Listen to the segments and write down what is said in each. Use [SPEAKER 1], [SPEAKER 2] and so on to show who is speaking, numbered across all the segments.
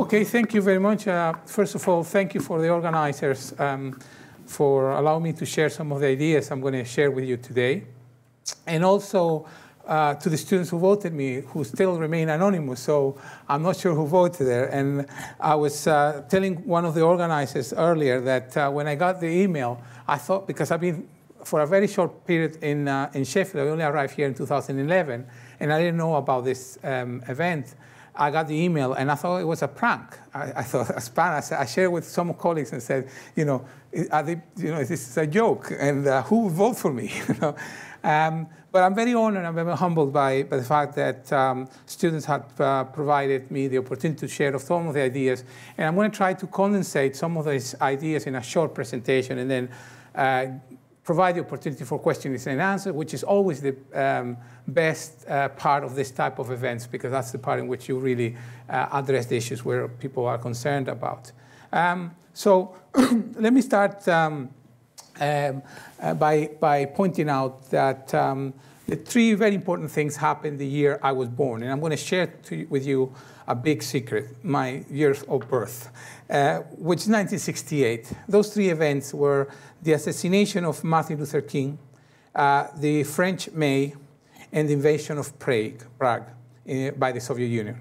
[SPEAKER 1] Okay, thank you very much. First of all, thank you for the organizers for allowing me to share some of the ideas I'm going to share with you today. And also to the students who voted me, who still remain anonymous, so I'm not sure who voted there. And I was telling one of the organizers earlier that when I got the email, I thought, because I've been for a very short period in Sheffield, I only arrived here in 2011, and I didn't know about this event. I got the email, and I thought it was a prank. I thought a spam. I shared with some colleagues and said, this is a joke, and who would vote for me? But I'm very honored, I'm very humbled by the fact that students have provided me the opportunity to share some of the ideas. And I'm going to try to condensate some of these ideas in a short presentation, and then provide the opportunity for questions and answers, which is always the best part of this type of events, because that's the part in which you really address the issues where people are concerned about. So let me start by pointing out that the three very important things happened the year I was born. And I'm going to share with you a big secret, my year of birth, which is 1968. Those three events were the assassination of Martin Luther King, the French May, and the invasion of Prague by the Soviet Union.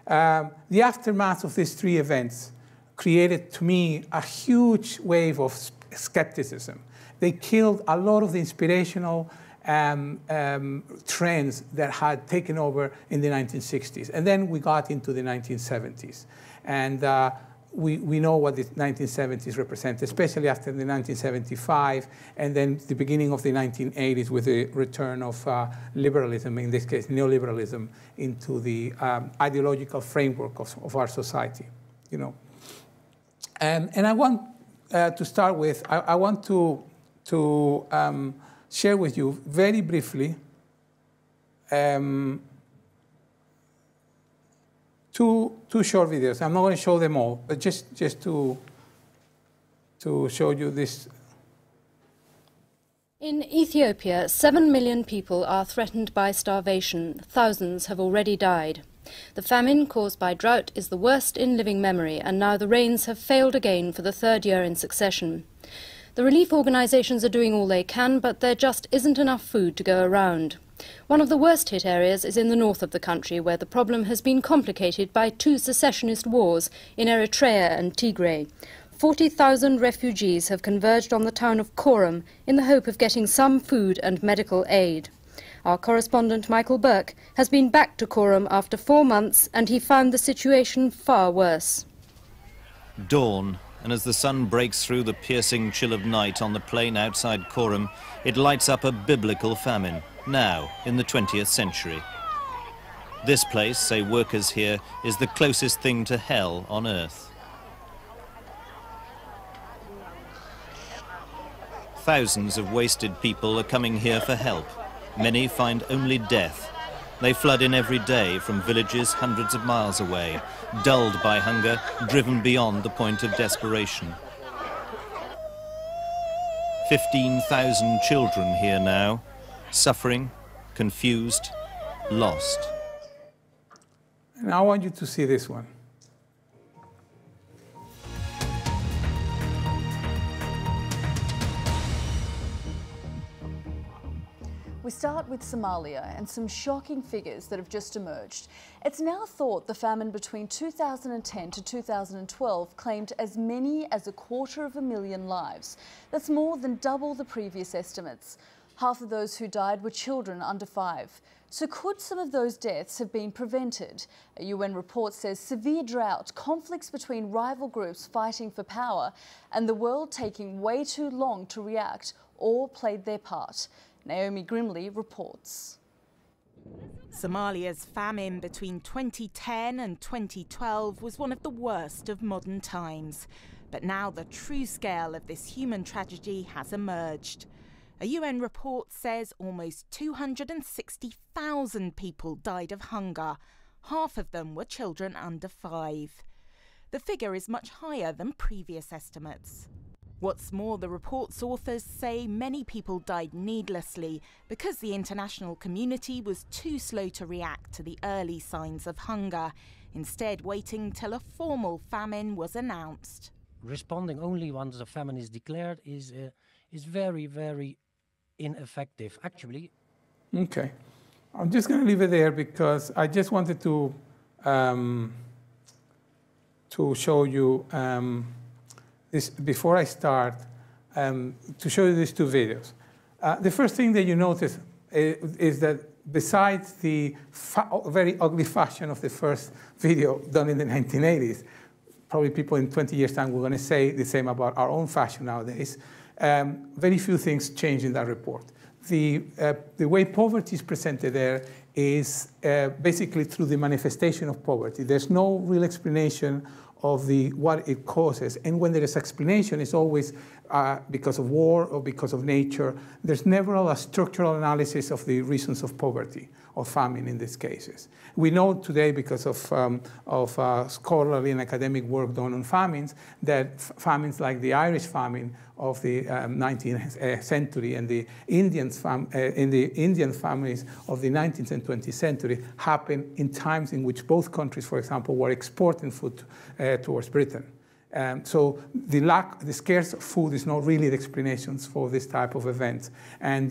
[SPEAKER 1] The aftermath of these three events created, to me, a huge wave of skepticism. They killed a lot of the inspirational trends that had taken over in the 1960s. And then we got into the 1970s. And we know what the 1970s represent, especially after the 1975, and then the beginning of the 1980s with the return of liberalism, in this case neoliberalism, into the ideological framework of our society. And I want to start with, I want to share with you very briefly two short videos. I'm not going to show them all, but just to show you this.
[SPEAKER 2] In Ethiopia, 7 million people are threatened by starvation. Thousands have already died. The famine caused by drought is the worst in living memory, and now the rains have failed again for the third year in succession. The relief organisations are doing all they can, but there just isn't enough food to go around. One of the worst hit areas is in the north of the country, where the problem has been complicated by two secessionist wars in Eritrea and Tigray. 40,000 refugees have converged on the town of Korum in the hope of getting some food and medical aid. Our correspondent Michael Burke has been back to Korum after 4 months, and he found the situation far worse.
[SPEAKER 3] Dawn, and as the sun breaks through the piercing chill of night on the plain outside Korum, it lights up a biblical famine, now in the 20th century. This place, say workers here, is the closest thing to hell on earth. Thousands of wasted people are coming here for help. Many find only death. They flood in every day from villages hundreds of miles away, dulled by hunger, driven beyond the point of desperation. 15,000 children here now, suffering, confused, lost.
[SPEAKER 1] And I want you to see this one.
[SPEAKER 4] We start with Somalia and some shocking figures that have just emerged. It's now thought the famine between 2010 to 2012 claimed as many as 250,000 lives. That's more than double the previous estimates. Half of those who died were children under 5. So could some of those deaths have been prevented? A UN report says severe drought, conflicts between rival groups fighting for power, and the world taking way too long to react all played their part. Naomi Grimley reports.
[SPEAKER 5] Somalia's famine between 2010 and 2012 was one of the worst of modern times. But now the true scale of this human tragedy has emerged. A UN report says almost 260,000 people died of hunger. Half of them were children under 5. The figure is much higher than previous estimates. What's more, the report's authors say many people died needlessly because the international community was too slow to react to the early signs of hunger, instead waiting till a formal famine was announced.
[SPEAKER 6] Responding only once a famine is declared is very, very ineffective, actually.
[SPEAKER 1] Okay. I'm just going to leave it there because I just wanted to show you this before I start, to show you these two videos. The first thing that you notice is that besides the very ugly fashion of the first video done in the 1980s, probably people in 20 years' time were going to say the same about our own fashion nowadays, very few things change in that report. The way poverty is presented there is basically through the manifestation of poverty. There's no real explanation of what it causes. And when there is explanation, it's always because of war or because of nature. There's never a structural analysis of the reasons of poverty or famine in these cases. We know today, because of scholarly and academic work done on famines, that famines like the Irish famine of the 19th century and the Indian families of the 19th and 20th century happened in times in which both countries, for example, were exporting food towards Britain. So the scarce of food is not really the explanations for this type of events. And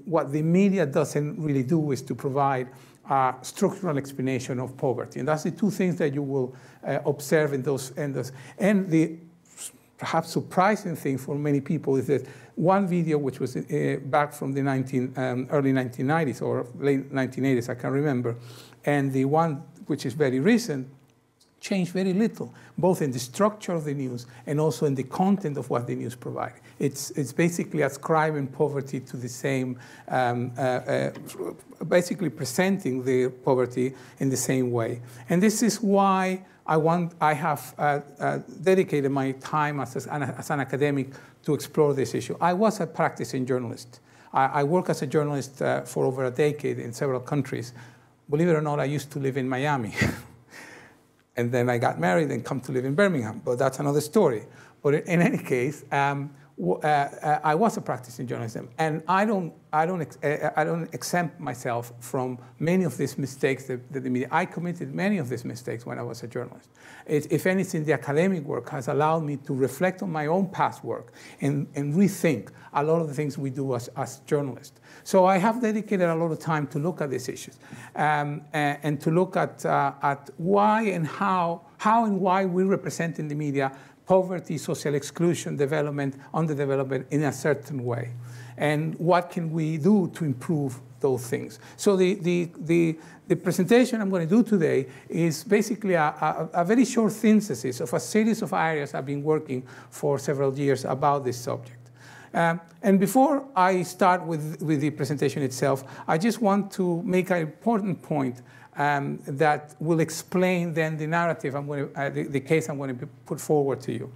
[SPEAKER 1] what the media doesn't really do is to provide a structural explanation of poverty. And that's the two things that you will observe in those. And the perhaps surprising thing for many people is that one video, which was back from the early 1990s or late 1980s, I can't remember, and the one which is very recent, changed very little, both in the structure of the news and also in the content of what the news provides. It's basically ascribing poverty to the same, basically presenting the poverty in the same way. And this is why I have dedicated my time as an academic to explore this issue. I was a practicing journalist. I work as a journalist for over a decade in several countries. Believe it or not, I used to live in Miami. And then I got married and come to live in Birmingham, but that's another story. But in any case, I was a practicing journalist, and I don't exempt myself from many of these mistakes that the media. I committed many of these mistakes when I was a journalist. If anything, the academic work has allowed me to reflect on my own past work and rethink a lot of the things we do as journalists. So I have dedicated a lot of time to look at these issues and to look at why and how and why we represent in the media poverty, social exclusion, development, underdevelopment in a certain way. And what can we do to improve those things? So the presentation I'm going to do today is basically a very short synthesis of a series of areas I've been working for several years about this subject. And before I start with the presentation itself, I just want to make an important point that will explain then the narrative the case I'm going to put forward to you.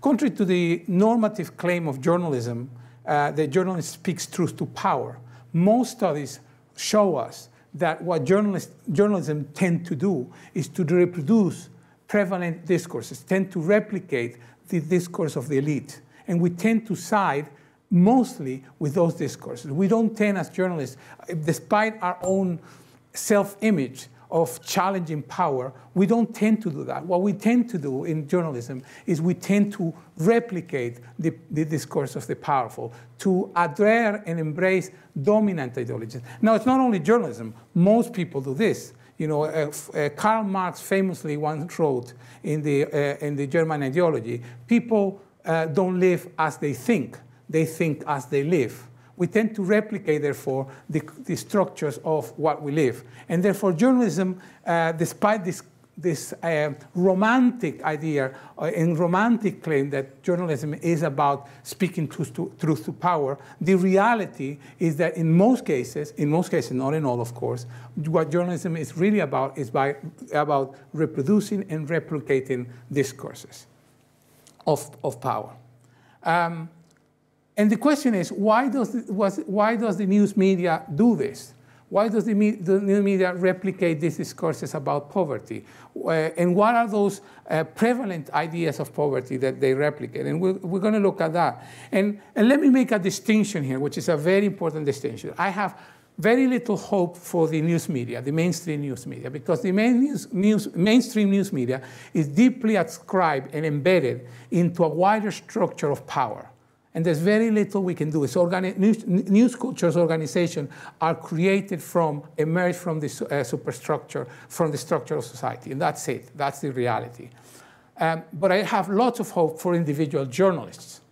[SPEAKER 1] Contrary to the normative claim of journalism, the journalist speaks truth to power. Most studies show us that what journalism tend to do is to reproduce prevalent discourses, tend to replicate the discourse of the elite. And we tend to side mostly with those discourses. We don't tend as journalists, despite our own self-image of challenging power, we don't tend to do that. What we tend to do in journalism is we tend to replicate the discourse of the powerful, to adhere and embrace dominant ideologies. Now, it's not only journalism. Most people do this. You know, Karl Marx famously once wrote in the German ideology, people don't live as they think as they live. We tend to replicate, therefore, the structures of what we live. And therefore, journalism, despite this romantic idea and romantic claim that journalism is about speaking truth to power, the reality is that in most cases, not in all, of course, what journalism is really about is about reproducing and replicating discourses of power. And the question is, why does the news media do this? Why does the new media replicate these discourses about poverty? And what are those prevalent ideas of poverty that they replicate? And we're going to look at that. And let me make a distinction here, which is a very important distinction. I have very little hope for the news media, the mainstream news media, because the mainstream news media is deeply ascribed and embedded into a wider structure of power. And there's very little we can do. It's news cultures organizations are created emerge from the superstructure, from the structure of society. And that's it. That's the reality. But I have lots of hope for individual journalists,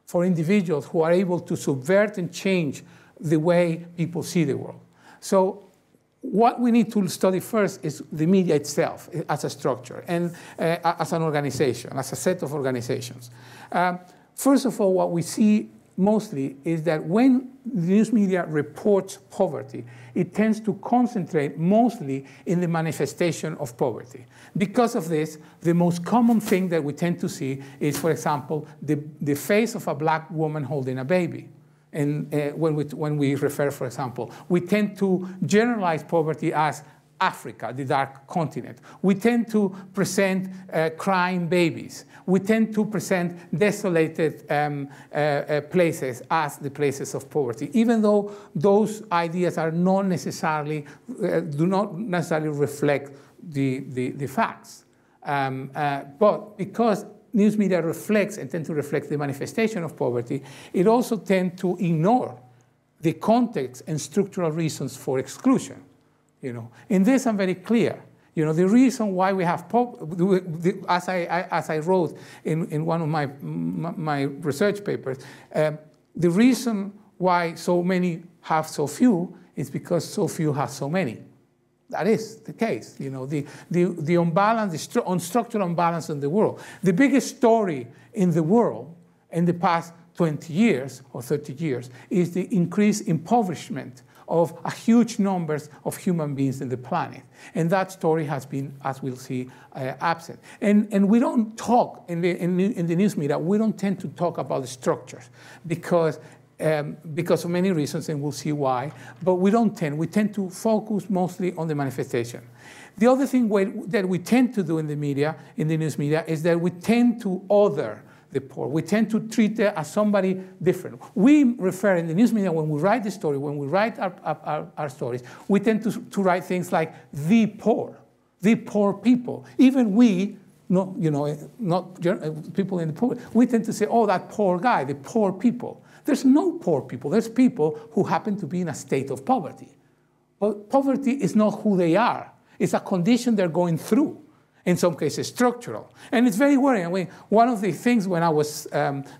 [SPEAKER 1] for individuals who are able to subvert and change the way people see the world. So what we need to study first is the media itself as a structure and as an organization, as a set of organizations. First of all, what we see mostly is that when the news media reports poverty, it tends to concentrate mostly in the manifestation of poverty. Because of this, the most common thing that we tend to see is, for example, the face of a black woman holding a baby. And when we refer, for example, we tend to generalize poverty as Africa, the dark continent. We tend to present crying babies. We tend to present desolated places as the places of poverty, even though those ideas are not necessarily, do not necessarily reflect the facts. But because news media reflects and tend to reflect the manifestation of poverty, it also tends to ignore the context and structural reasons for exclusion. In this, I'm very clear. The reason why we have as I wrote in one of my research papers, the reason why so many have so few is because so few have so many. That is the case. The unbalance, the structural imbalance in the world. The biggest story in the world in the past 20 years or 30 years is the increased impoverishment of a huge numbers of human beings in the planet. And that story has been, as we'll see, absent. And we don't talk, in the news media, we don't tend to talk about the structures because of many reasons, and we'll see why. But we tend to focus mostly on the manifestation. The other thing that we tend to do in the media, in the news media, is that we tend to other the poor. We tend to treat them as somebody different. We refer in the news media, when we write the story, when we write our stories, we tend to write things like the poor people. Even we, not people in the poor, we tend to say, oh, that poor guy, the poor people. There's no poor people. There's people who happen to be in a state of poverty. But poverty is not who they are. It's a condition they're going through. In some cases, structural. And it's very worrying. I mean, one of the things when I was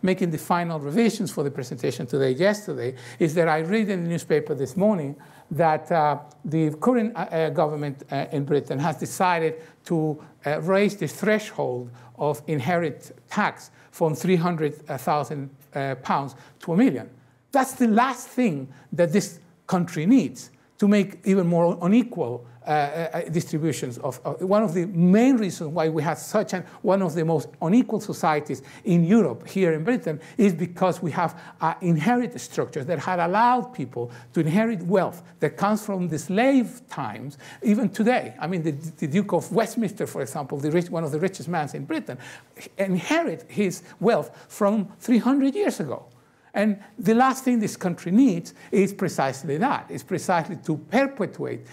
[SPEAKER 1] making the final revisions for the presentation yesterday, is that I read in the newspaper this morning that the current government in Britain has decided to raise the threshold of inherit tax from £300,000 to £1 million. That's the last thing that this country needs to make even more unequal distributions of one of the main reasons why we have one of the most unequal societies in Europe, here in Britain, is because we have inherited structures that had allowed people to inherit wealth that comes from the slave times, even today. I mean, the Duke of Westminster, for example, one of the richest men in Britain, inherited his wealth from 300 years ago. And the last thing this country needs is precisely that. It's precisely to perpetuate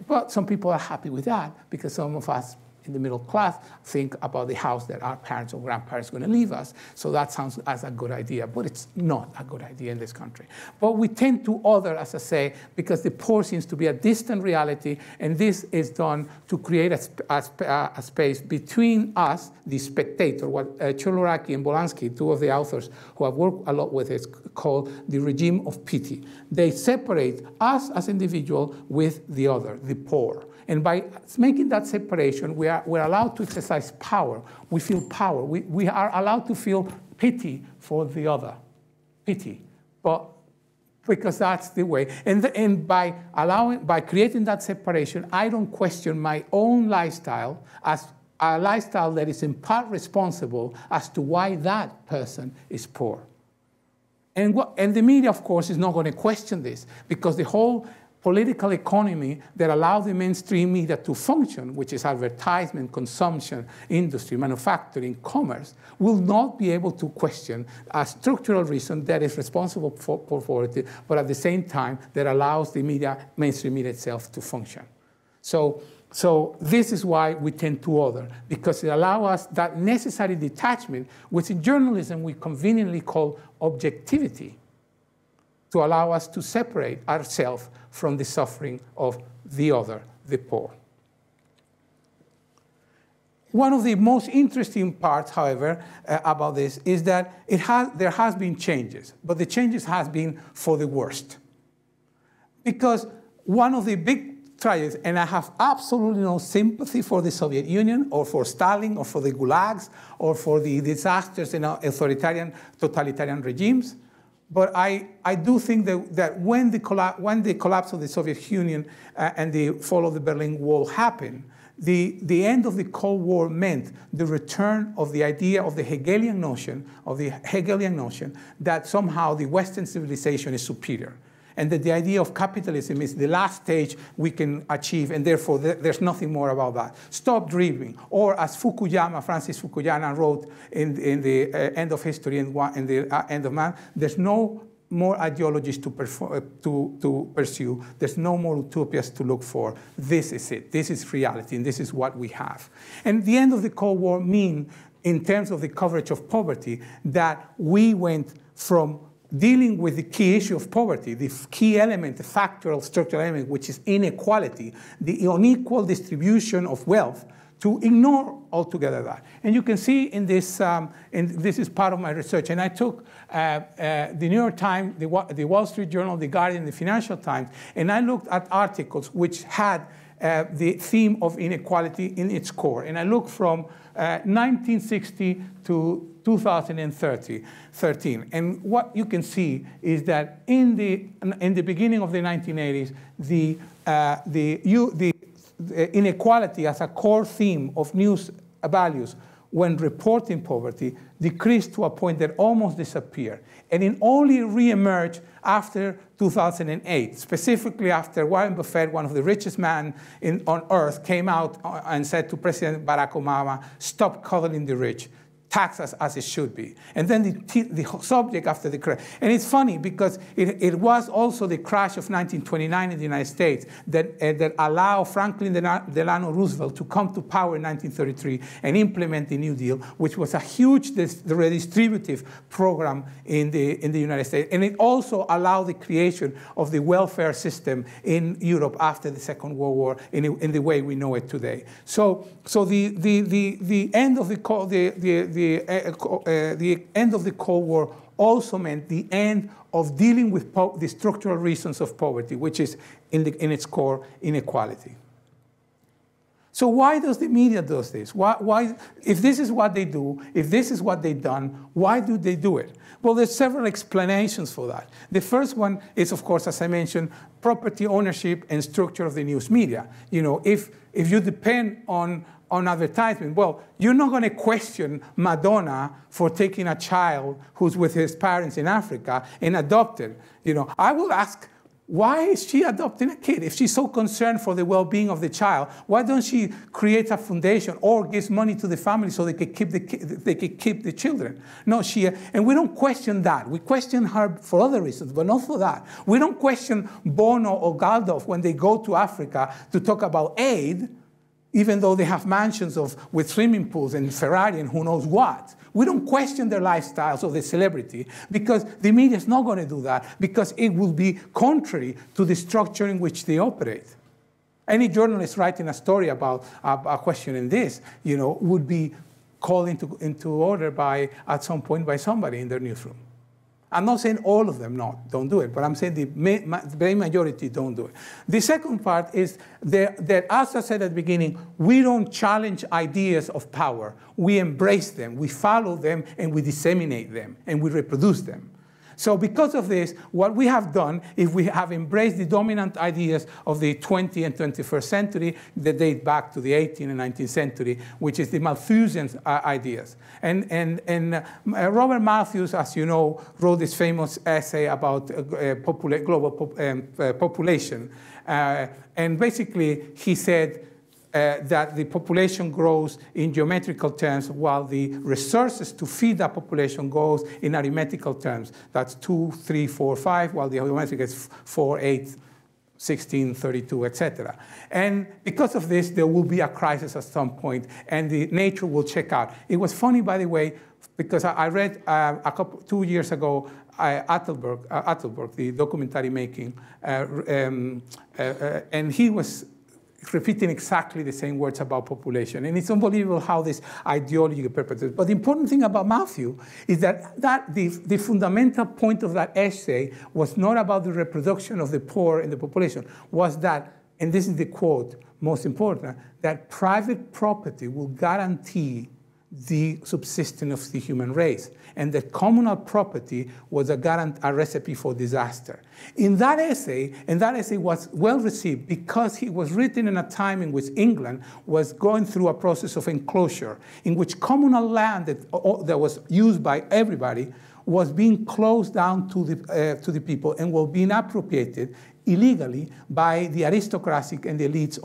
[SPEAKER 1] but some people are happy with that because some of us in the middle class think about the house that our parents or grandparents are going to leave us. So that sounds as a good idea, but it's not a good idea in this country. But we tend to other, as I say, because the poor seems to be a distant reality, and this is done to create a space between us, the spectator, what Choloraki and Bolansky, two of the authors who have worked a lot with it, call the regime of pity. They separate us as individuals with the other, the poor. And by making that separation, we're allowed to exercise power. We feel power. We are allowed to feel pity for the other. Pity. But because that's the way. And by creating that separation, I don't question my own lifestyle as a lifestyle that is in part responsible as to why that person is poor. And the media, of course, is not going to question this, because the whole political economy that allows the mainstream media to function, which is advertisement, consumption, industry, manufacturing, commerce, will not be able to question a structural reason that is responsible for poverty, but at the same time that allows the mainstream media itself to function. So this is why we tend to other, because it allows us that necessary detachment, which in journalism we conveniently call objectivity, to allow us to separate ourselves from the suffering of the other, the poor. One of the most interesting parts, however, about this is that there has been changes, but the changes has been for the worst. Because one of the big tragedies, and I have absolutely no sympathy for the Soviet Union or for Stalin or for the gulags or for the disasters in authoritarian, totalitarian regimes, but I do think that when the collapse of the Soviet Union and the fall of the Berlin Wall happened, the end of the Cold War meant the return of the idea of the Hegelian notion, that somehow the Western civilization is superior, and that the idea of capitalism is the last stage we can achieve, and therefore there's nothing more about that. Stop dreaming. Or as Francis Fukuyama wrote in the End of History and the End of Man, there's no more ideologies to pursue. There's no more utopias to look for. This is it. This is reality, and this is what we have. And the end of the Cold War mean, in terms of the coverage of poverty, that we went from dealing with the key issue of poverty, the key element, the factual, structural element, which is inequality, the unequal distribution of wealth, to ignore altogether that. And you can see in this, and this is part of my research, and I took the New York Times, the Wall Street Journal, the Guardian, the Financial Times, and I looked at articles which had the theme of inequality in its core. And I looked from 1960 to 2013. And what you can see is that in the beginning of the 1980s, the inequality as a core theme of news values when reporting poverty decreased to a point that almost disappeared. And it only re-emerged after 2008, specifically after Warren Buffett, one of the richest men on earth, came out and said to President Barack Obama, stop coddling the rich. Tax as it should be. And then the subject after the crash. And it's funny because it was also the crash of 1929 in the United States that allowed Franklin Delano Roosevelt to come to power in 1933 and implement the New Deal, which was a huge redistributive program in the United States. And it also allowed the creation of the welfare system in Europe after the Second World War in the way we know it today. So the end of the end of the Cold War also meant the end of dealing with the structural reasons of poverty, which is in its core inequality. So why does the media do this? Why, if this is what they do, if this is what they've done, why do they do it? Well, there's several explanations for that. The first one is, of course, as I mentioned, property ownership and structure of the news media. You know, if you depend on advertisement, well, you're not going to question Madonna for taking a child who's with his parents in Africa and adopted. You know, I will ask, why is she adopting a kid? If she's so concerned for the well-being of the child, why don't she create a foundation or gives money to the family so they can keep the children? No, and we don't question that. We question her for other reasons, but not for that. We don't question Bono or Galdov when they go to Africa to talk about aid, even though they have mansions with swimming pools and Ferrari and who knows what. We don't question their lifestyles of the celebrity because the media is not going to do that because it will be contrary to the structure in which they operate. Any journalist writing a story about a question in this, you know, would be called into order at some point by somebody in their newsroom. I'm not saying all of them don't do it, but I'm saying the very majority don't do it. The second part is that, as I said at the beginning, we don't challenge ideas of power. We embrace them, we follow them, and we disseminate them, and we reproduce them. So because of this, what we have done is we have embraced the dominant ideas of the 20th and 21st century that date back to the 18th and 19th century, which is the Malthusian ideas. And Robert Malthus, as you know, wrote this famous essay about global population. And basically, he said that the population grows in geometrical terms while the resources to feed that population goes in arithmetical terms. That's 2, 3, 4, 5, while the geometric is 4, 8, 16, 32, etc. And because of this, there will be a crisis at some point, and the nature will check out. It was funny, by the way, because I read 2 years ago, Attelberg, the documentary making, and he was repeating exactly the same words about population. And it's unbelievable how this ideology perpetuates. But the important thing about Matthew is that the fundamental point of that essay was not about the reproduction of the poor in the population, was that, and this is the quote most important, that private property will guarantee the subsistence of the human race, and that communal property was a recipe for disaster. In that essay, and that essay was well received because it was written in a time in which England was going through a process of enclosure, in which communal land that was used by everybody was being closed down to the people and was being appropriated illegally by the aristocracy and the elites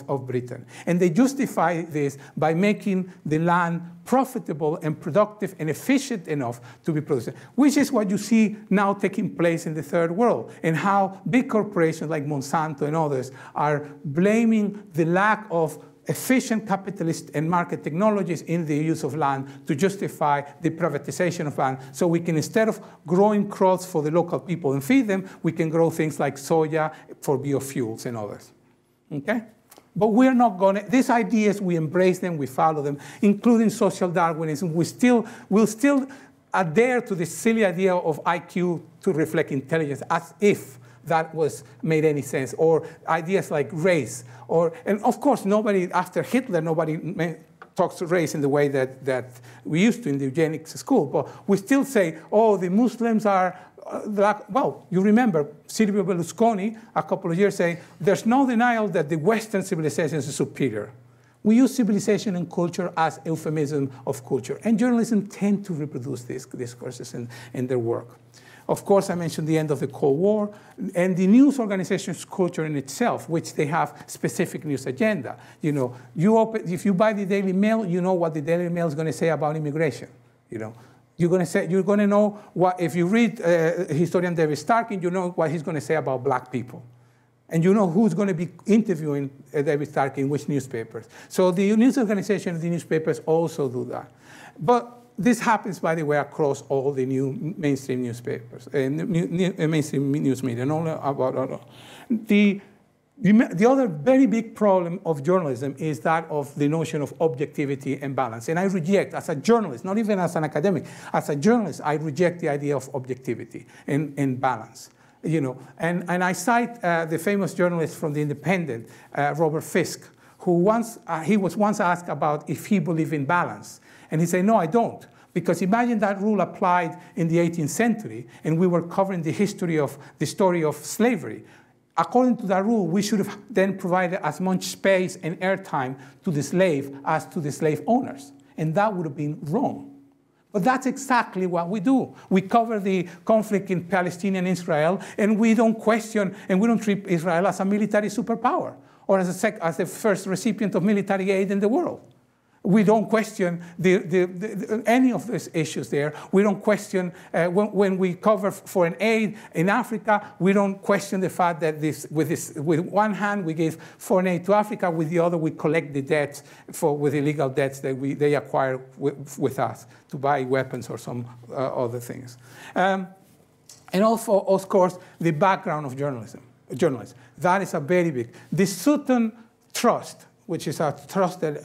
[SPEAKER 1] of Britain. And they justify this by making the land profitable and productive and efficient enough to be produced, which is what you see now taking place in the third world, and how big corporations like Monsanto and others are blaming the lack of efficient capitalist and market technologies in the use of land to justify the privatization of land. So we can, instead of growing crops for the local people and feed them, we can grow things like soya for biofuels and others. Okay? But we're not going to, these ideas, we embrace them, we follow them, including social Darwinism. We'll still adhere to this silly idea of IQ to reflect intelligence, as if that made any sense, or ideas like race, and of course, nobody, after Hitler, nobody talks to race in the way that we used to in the eugenics school, but we still say, oh, the Muslims are black. Well, you remember Silvio Berlusconi a couple of years saying, there's no denial that the Western civilization is superior. We use civilization and culture as euphemism of culture, and journalism tend to reproduce these discourses in their work. Of course, I mentioned the end of the Cold War, and the news organization's culture in itself, which they have specific news agenda. You know, if you buy the Daily Mail, you know what the Daily Mail is going to say about immigration. You know, you're going to know what, if you read historian David Starkin, you know what he's going to say about black people. And you know who's going to be interviewing David Starkin in which newspapers. So the news organization and the newspapers also do that. But this happens, by the way, across all the new mainstream newspapers, mainstream news media. The other very big problem of journalism is that of the notion of objectivity and balance. And I reject, as a journalist, not even as an academic, as a journalist, I reject the idea of objectivity and balance. You know, and I cite the famous journalist from The Independent, Robert Fisk, who he was once asked about if he believed in balance. And he said, no, I don't. Because imagine that rule applied in the 18th century, and we were covering the story of slavery. According to that rule, we should have then provided as much space and airtime to the slave as to the slave owners. And that would have been wrong. But that's exactly what we do. We cover the conflict in Palestine and Israel, and we don't question, and we don't treat Israel as a military superpower, or as the first recipient of military aid in the world. We don't question any of these issues there. We don't question, when we cover foreign aid in Africa, we don't question the fact that with one hand we give foreign aid to Africa, with the other we collect the debts with illegal debts that they acquire with us to buy weapons or some other things. And also, of course, the background of journalism. That is a very big. The Sutton Trust, which is a trust that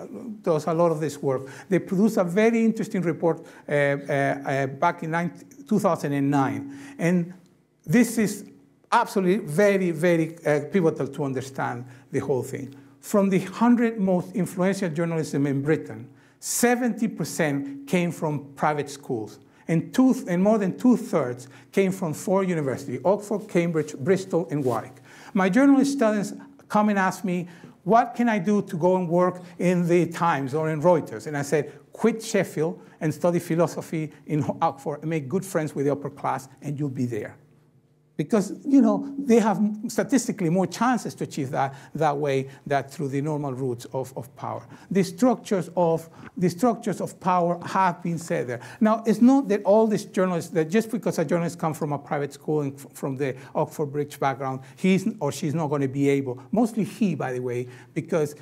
[SPEAKER 1] does a lot of this work. They produced a very interesting report back in 2009. And this is absolutely very, very pivotal to understand the whole thing. From the 100 most influential journalism in Britain, 70% came from private schools. and more than 2/3 came from 4 universities: Oxford, Cambridge, Bristol, and Warwick. My journalist students come and ask me, what can I do to go and work in the Times or in Reuters? And I said, quit Sheffield and study philosophy in Oxford and make good friends with the upper class, and you'll be there. Because, you know, they have statistically more chances to achieve that way than through the normal routes of power. The structures of power have been said there. Now, it's not that all these journalists, that just because a journalist comes from a private school and from the Oxford Bridge background, he's or she's not going to be able, mostly he, by the way, because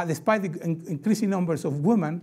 [SPEAKER 1] despite the increasing numbers of women,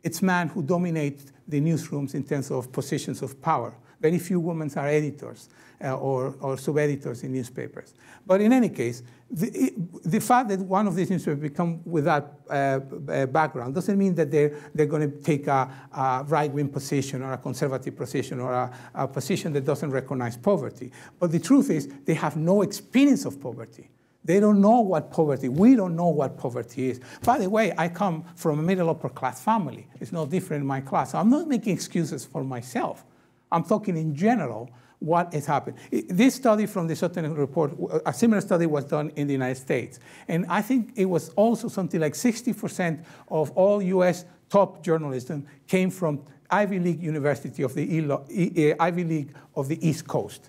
[SPEAKER 1] it's men who dominate the newsrooms in terms of positions of power. Very few women are editors or sub-editors in newspapers. But in any case, the fact that one of these newspapers become with that background doesn't mean that they're going to take a right-wing position or a conservative position or a position that doesn't recognize poverty. But the truth is they have no experience of poverty. They don't know what poverty, we don't know what poverty is. By the way, I come from a middle upper class family. It's no different in my class. So I'm not making excuses for myself. I'm talking in general what has happened. This study from the Sutton report, a similar study was done in the United States. And I think it was also something like 60% of all US top journalism came from Ivy League University of the Ivy League of the East Coast.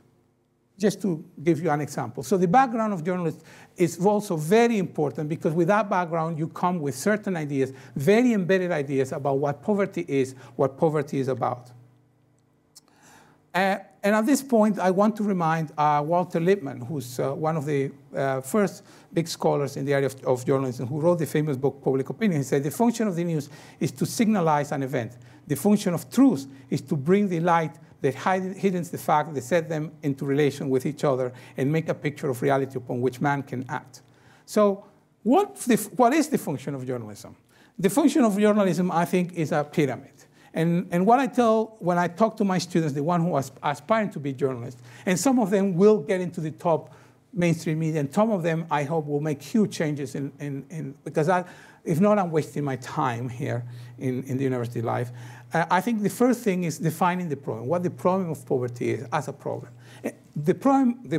[SPEAKER 1] Just to give you an example. So the background of journalists is also very important, because with that background, you come with certain ideas, very embedded ideas about what poverty is about. And at this point, I want to remind Walter Lippmann, who's one of the first big scholars in the area of journalism, who wrote the famous book, Public Opinion. He said, the function of the news is to signalize an event. The function of truth is to bring the light that hidens the fact, that set them into relation with each other and make a picture of reality upon which man can act. So what is the function of journalism? The function of journalism, I think, is a pyramid. And what I tell when I talk to my students, the one who are aspiring to be journalists, and some of them will get into the top mainstream media, and some of them, I hope, will make huge changes because if not, I'm wasting my time here in the university life. I think the first thing is defining the problem, what the problem of poverty is as a problem. The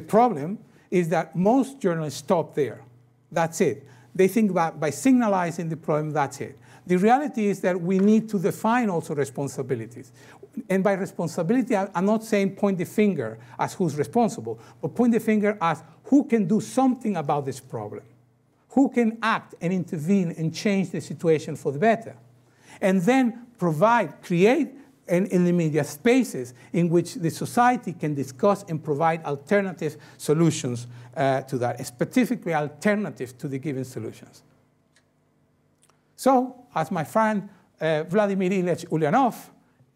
[SPEAKER 1] problem is that most journalists stop there. That's it. They think by signalizing the problem, that's it. The reality is that we need to define also responsibilities. And by responsibility, I'm not saying point the finger as who's responsible, but point the finger as who can do something about this problem. Who can act and intervene and change the situation for the better. And then create in the media spaces in which the society can discuss and provide alternative solutions to that, specifically alternative to the given solutions. So, as my friend Vladimir Ilyich Ulyanov,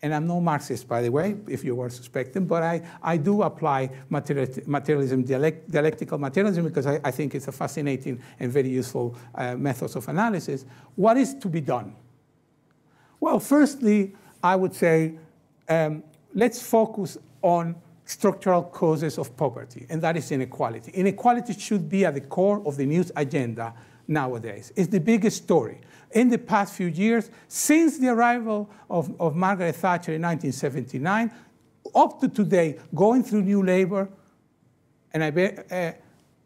[SPEAKER 1] and I'm no Marxist, by the way, if you were suspecting, but I do apply materialism, dialectical materialism, because I think it's a fascinating and very useful methods of analysis. What is to be done? Well, firstly, I would say let's focus on structural causes of poverty, and that is inequality. Inequality should be at the core of the news agenda nowadays. It's the biggest story. In the past few years, since the arrival of Margaret Thatcher in 1979, up to today, going through New Labour, and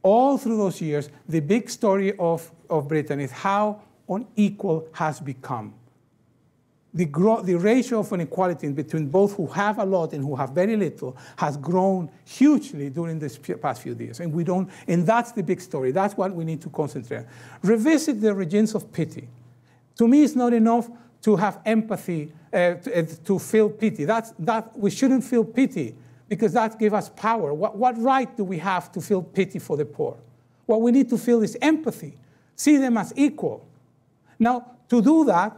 [SPEAKER 1] all through those years, the big story of Britain is how unequal has become. The ratio of inequality between both who have a lot and who have very little has grown hugely during this past few years. And that's the big story. That's what we need to concentrate on. Revisit the origins of pity. To me, it's not enough to have empathy, to feel pity. We shouldn't feel pity, because that gives us power. What right do we have to feel pity for the poor? What we need to feel is empathy. See them as equal. Now, to do that,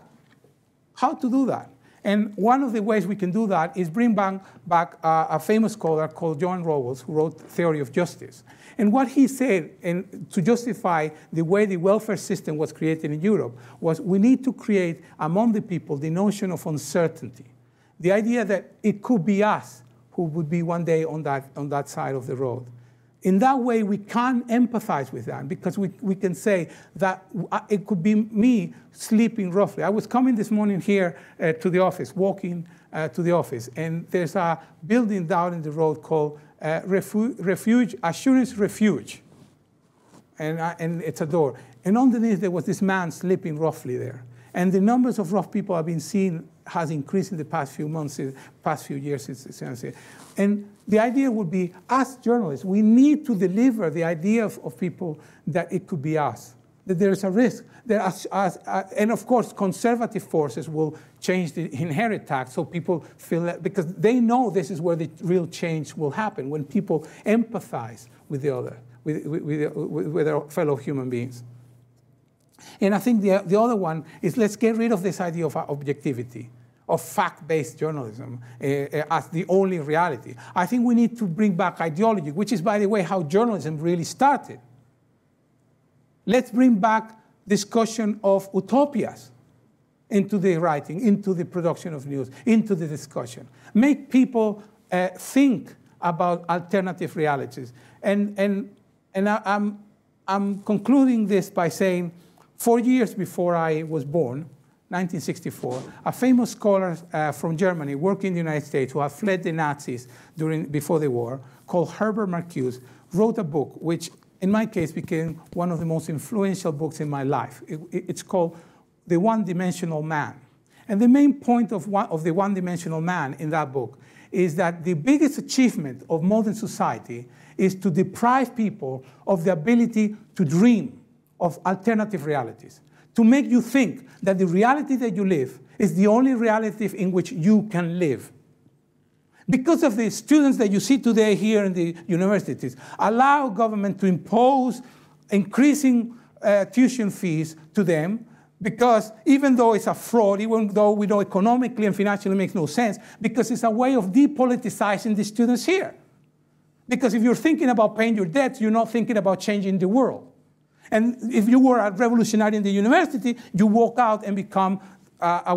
[SPEAKER 1] how to do that? And one of the ways we can do that is bring back a famous scholar called John Rawls, who wrote Theory of Justice. And what he said, and to justify the way the welfare system was created in Europe, was we need to create among the people the notion of uncertainty. The idea that it could be us who would be one day on that side of the road. In that way, we can't empathize with that because we can say that it could be me sleeping roughly. I was coming this morning here to the office, walking to the office, and there's a building down in the road called Assurance Refuge, and it's a door. And underneath there was this man sleeping roughly there. And the numbers of rough people I've been seeing has increased in the past few months, past few years. And the idea would be, as journalists, we need to deliver the idea of people that it could be us, that there is a risk. And of course, conservative forces will change the inherit tax so people feel that, because they know this is where the real change will happen, when people empathize with the other, with their fellow human beings. And I think the other one is, let's get rid of this idea of objectivity, of fact-based journalism as the only reality. I think we need to bring back ideology, which is, by the way, how journalism really started. Let's bring back discussion of utopias into the writing, into the production of news, into the discussion. Make people think about alternative realities. And I'm concluding this by saying, 4 years before I was born, 1964, a famous scholar from Germany working in the United States who had fled the Nazis before the war, called Herbert Marcuse, wrote a book which, in my case, became one of the most influential books in my life. It's called The One-Dimensional Man. And the main point of the one-dimensional man in that book is that the biggest achievement of modern society is to deprive people of the ability to dream of alternative realities, to make you think that the reality that you live is the only reality in which you can live. Because of the students that you see today here in the universities, allow government to impose increasing tuition fees to them, because even though it's a fraud, even though we know economically and financially it makes no sense, because it's a way of depoliticizing the students here. Because if you're thinking about paying your debts, you're not thinking about changing the world. And if you were a revolutionary in the university, you walk out and become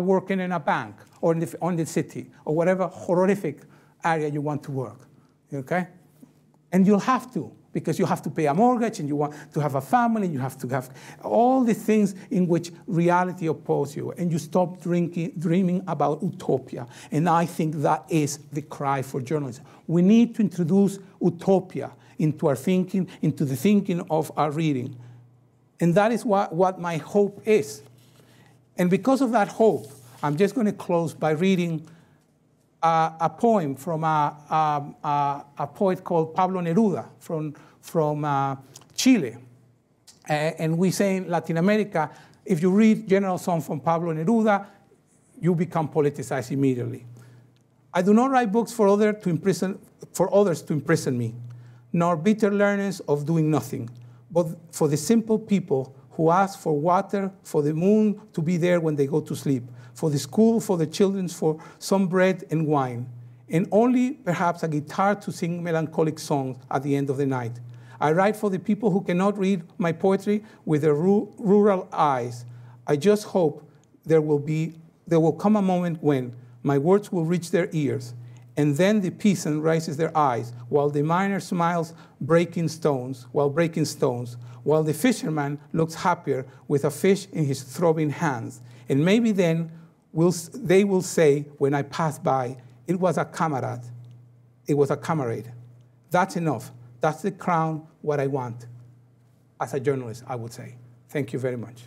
[SPEAKER 1] working in a bank or on the city or whatever horrific area you want to work, okay? And you'll have to, because you have to pay a mortgage and you want to have a family, and you have to have all the things in which reality opposes you, and you stop dreaming about utopia. And I think that is the cry for journalism. We need to introduce utopia into our thinking, into the thinking of our reading. And that is what my hope is. And because of that hope, I'm just going to close by reading a poem from a poet called Pablo Neruda from Chile. And we say in Latin America, if you read general song from Pablo Neruda, you become politicized immediately. I do not write books for others to imprison me, nor bitter learners of doing nothing, but for the simple people who ask for water, for the moon to be there when they go to sleep, for the school, for the children, for some bread and wine, and only perhaps a guitar to sing melancholic songs at the end of the night. I write for the people who cannot read my poetry with their rural eyes. I just hope there will come a moment when my words will reach their ears, and then the peasant raises their eyes, while the miner smiles breaking stones, while the fisherman looks happier with a fish in his throbbing hands. And maybe then they will say, when I pass by, it was a comrade. It was a comrade. That's enough. That's the crown, what I want. As a journalist, I would say. Thank you very much.